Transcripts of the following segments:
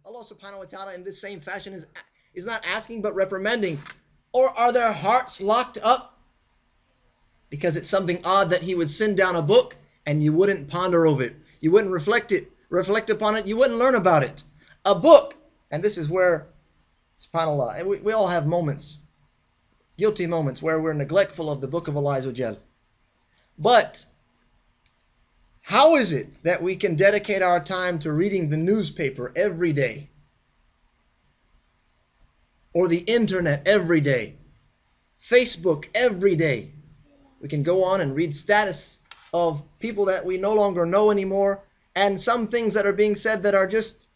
Allah subhanahu wa ta'ala in this same fashion is not asking but reprimanding. Or are their hearts locked up? Because it's something odd that he would send down a book and you wouldn't ponder over it. You wouldn't reflect upon it. You wouldn't learn about it. A book, and this is where, subhanAllah, and we all have moments, guilty moments where we're neglectful of the book of Allah Azza wa Jal. But how is it that we can dedicate our time to reading the newspaper every day? Or the internet every day? Facebook every day? We can go on and read status of people that we no longer know anymore, and some things that are being said that are just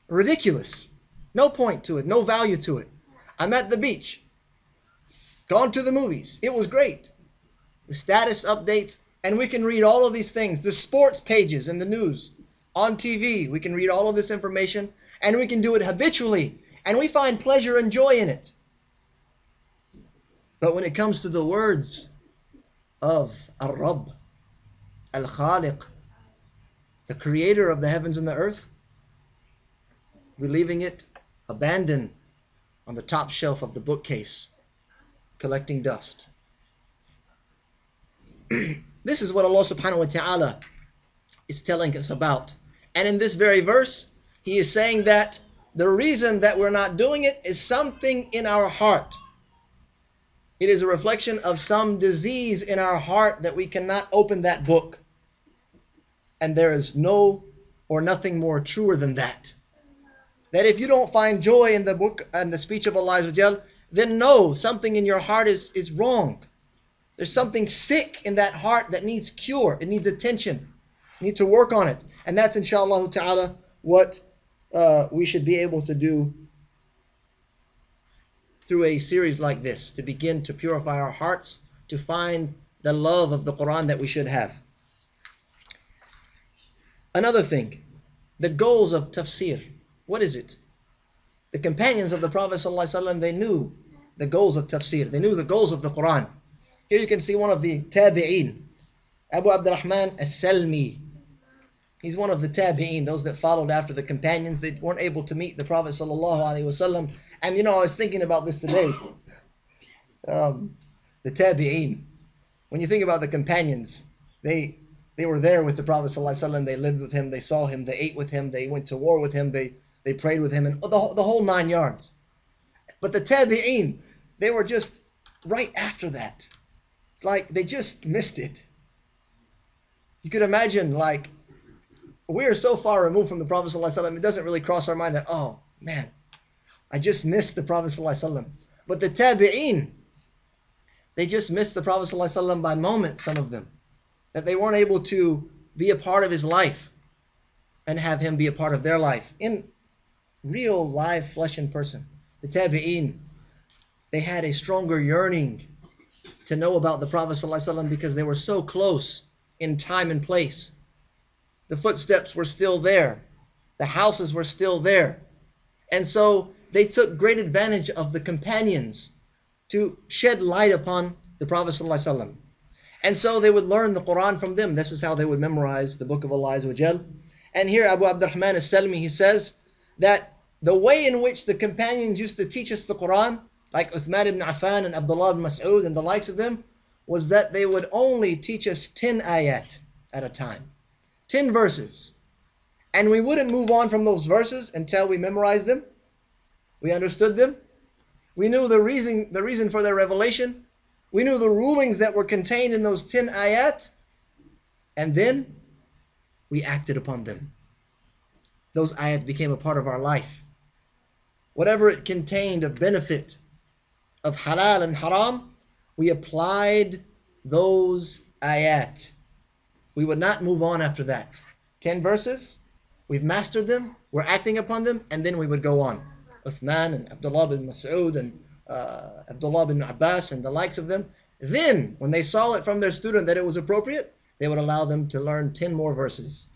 ridiculous. No point to it, no value to it. I'm at the beach, gone to the movies. It was great. The status updates, and we can read all of these things. The sports pages in the news, on TV, we can read all of this information, and we can do it habitually, and we find pleasure and joy in it. But when it comes to the words of Ar-Rabb, Al-Khaliq, the creator of the heavens and the earth, we're leaving it abandoned on the top shelf of the bookcase, collecting dust. This is what Allah subhanahu wa ta'ala is telling us about. And in this very verse, He is saying that the reason that we're not doing it is something in our heart. It is a reflection of some disease in our heart that we cannot open that book. And there is no or nothing more truer than that. That if you don't find joy in the book and the speech of Allah Azza wa Jal, then no, something in your heart is wrong. There's something sick in that heart that needs cure. It needs attention. You need to work on it. And that's inshallah ta'ala what we should be able to do through a series like this, to begin to purify our hearts, to find the love of the Quran that we should have. Another thing, the goals of tafsir. What is it? The companions of the Prophet ﷺ, they knew the goals of tafsir. They knew the goals of the Quran. Here you can see one of the tabi'een, Abu Abdurrahman as-Salmi. He's one of the tabi'een, those that followed after the companions. They weren't able to meet the Prophet ﷺ. And I was thinking about this today. The tabi'een. When you think about the companions, they were there with the Prophet ﷺ. They lived with him. They saw him. They ate with him. They went to war with him. They prayed with him. And the whole 9 yards. But the tabi'een, they were just right after that. It's like they just missed it. You could imagine, like, we are so far removed from the Prophet ﷺ, it doesn't really cross our mind that, oh, man, I just missed the Prophet ﷺ. But the tabi'een, they just missed the Prophet ﷺ by moments, some of them. That they weren't able to be a part of his life and have him be a part of their life in real, live, flesh and person. The tabi'een, they had a stronger yearning to know about the Prophet ﷺ because they were so close in time and place. The footsteps were still there. The houses were still there. And so they took great advantage of the companions to shed light upon the Prophet ﷺ. And so they would learn the Quran from them. This is how they would memorize the book of Allah Azza wa Jal. And here Abu Abdurrahman as-Salmi, he says that the way in which the companions used to teach us the Quran, like Uthman ibn Affan and Abdullah ibn Mas'ud and the likes of them, was that they would only teach us 10 ayat at a time. 10 verses. And we wouldn't move on from those verses until we memorized them. We understood them. We knew the reason for their revelation. We knew the rulings that were contained in those 10 ayat. And then we acted upon them. Those ayat became a part of our life. Whatever it contained of benefit, of halal and haram, we applied those ayat. We would not move on after that. 10 verses, we've mastered them, we're acting upon them, and then we would go on. Uthman and Abdullah bin Mas'ud and Abdullah bin Abbas and the likes of them. Then, when they saw it from their student that it was appropriate, they would allow them to learn 10 more verses.